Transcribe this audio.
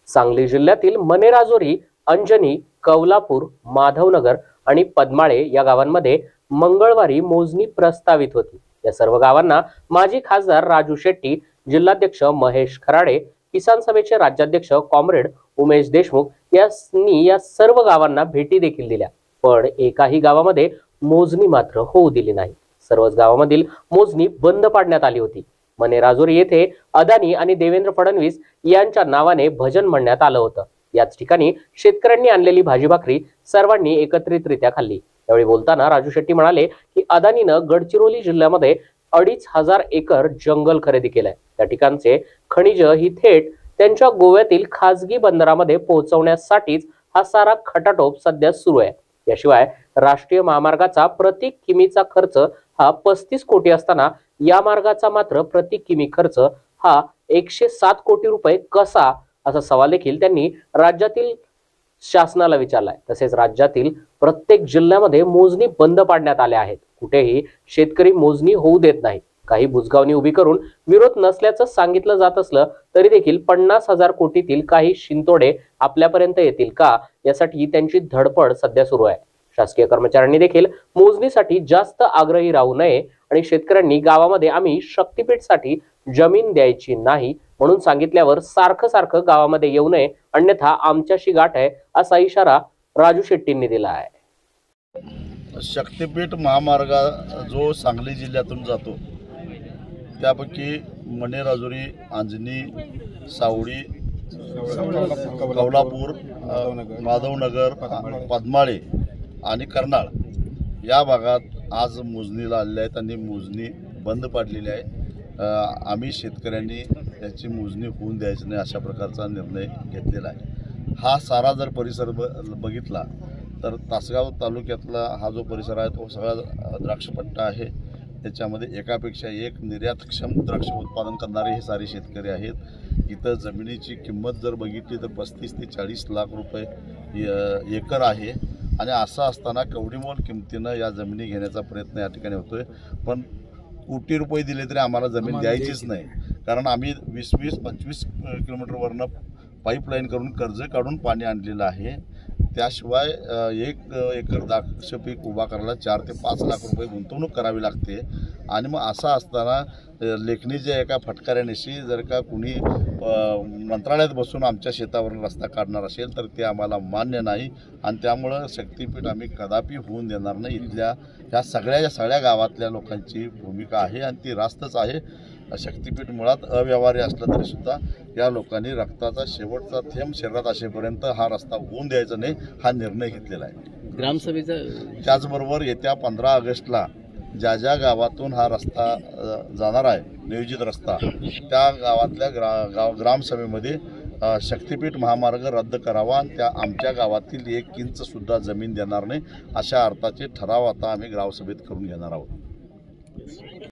सांगली जिल्ह्यातील मनेराजोरी, अंजनी, कौलापूर, माधवनगर आणि पद्माळे या गावांमध्ये मंगळवारी मोजणी प्रस्तावित होती। या सर्व गावांना माजी खासदार राजू शेट्टी, जिल्हाध्यक्ष महेश खराडे, किसान सभेचे राज्याध्यक्ष कॉम्रेड उमेश देशमुख यांनी या सर्व गावांना भेटी देखील दिल्या, पण एकाही गावामध्ये मोजणी मात्र होऊ दिली नाही। सर्वच गावांमधील मोजणी बंद पाडण्यात आली होती। मनेराजोरी येथे अदानी आणि देवेंद्र फडणवीस यांच्या नावाने भजन म्हणण्यात आलं होतं। याच ठिकाणी शेतकऱ्यांनी आणलेली भाजी भाकरी सर्वांनी एकत्रितरित्या खाल्ली। यावेळी बोलताना राजू शेट्टी म्हणाले की अदानीनं गडचिरोली जिल्ह्यामध्ये 2,500 एकर जंगल खरेदी केलंय। त्या ठिकाणचे खनिज ही थेट त्यांच्या गोव्यातील खासगी बंदरामध्ये पोहोचवण्यासाठीच हा सारा खटाटोप सध्या सुरू आहे। याशिवाय राष्ट्रीय महामार्गाचा प्रति किमीचा खर्च हा 35 कोटी असताना या मार्गाचा मात्र प्रति किमी खर्च हा 107 कोटी रुपये कसा, असा सवाल देखील त्यांनी राज्यातील शासनाला विचारलाय। तसेच राज्यातील प्रत्येक जिल्ह्यामध्ये मोजणी बंद पाडण्यात आल्या आहेत। कुठेही शेतकरी मोजणी होऊ देत नाही। काही बुजगावणी उभी करून विरोध नसल्याचं सांगितलं जात असलं तरी देखील 50,000 कोटीतील काही शिंतोडे आपल्यापर्यंत येतील का, यासाठी त्यांची धडपड सध्या सुरू आहे। शासकीय कर्मचाऱ्यांनी देखील मोजणीसाठी जास्त आग्रही राहू नये आणि शेतकऱ्यांनी गावामध्ये आम्ही शक्तीपीठसाठी जमीन द्यायची नाही म्हणून सांगितल्यावर सारखं गावामध्ये येऊ नये, अन्यथा आमच्याशी गाठ आहे, असा इशारा राजू शेट्टींनी दिला आहे। शक्तीपीठ महामार्ग जो सांगली जिल्ह्यातून जातो त्यापैकी मनेराजोरी, अंजनी, सावडी, कौलापूर, माधवनगर, पद्माळे आणि कर्नाळ या भागात आज मोजणीला आलेले आहेत आणि मोजणी बंद पाडलेली आहे। आम्ही शेतकऱ्यांनी याची मोजणी होऊन द्यायची नाही अशा प्रकारचा निर्णय घेतलेला आहे। हा सारा जर परिसर बघितला तर तासगाव तालुक्यातला हा जो परिसर आहे तो सगळा द्राक्षपट्टा आहे। त्याच्यामध्ये एकापेक्षा एक निर्यातक्षम द्राक्ष उत्पादन करणारे हे सारे शेतकरी आहेत। इथं जमिनीची किंमत जर बघितली तर 35 ते 40 लाख रुपये एकर आहे आणि असं असताना कवडीमोल किमतीनं या जमिनी घेण्याचा प्रयत्न या ठिकाणी होतोय। पण कोटी रुपये दिले तरी आम्हाला जमीन द्यायचीच नाही, कारण आम्ही 20-25 किलोमीटरवरनं पाईपलाईन करून कर्ज काढून पाणी आणलेलं आहे। त्याशिवाय 1 एकर द्राक्ष पीक उभा करायला 4 ते 5 लाख रुपये गुंतवणूक करावी लागते आणि मग असं असताना लेखणीच्या एका फटकाऱ्यानिशी जर का कुणी मंत्रालयात बसून आमच्या शेतावरून रस्ता काढणार असेल तर ते आम्हाला मान्य नाही आणि त्यामुळं शक्तीपीठ आम्ही कदापि होऊन देणार नाही। इथल्या ह्या सगळ्या गावातल्या लोकांची भूमिका आहे आणि ती रास्तच आहे। शक्तीपीठ मुळात अव्यवहार्य असलं तरी सुद्धा या लोकांनी रक्ताचा शेवटचा थेंब शरीरात असेपर्यंत हा रस्ता होऊन द्यायचा नाही हा निर्णय घेतलेला आहे ग्रामसभेचा। त्याचबरोबर येत्या 15 ऑगस्टला ज्या गावातून हा रस्ता जाणार आहे, नियोजित रस्ता, त्या गावातल्या ग्रामसभेमध्ये शक्तीपीठ महामार्ग रद्द करावा आणि त्या आमच्या गावातील 1 इंच सुद्धा जमीन देणार नाही अशा अर्थाचे ठराव आता आम्ही ग्रामसभेत करून घेणार आहोत।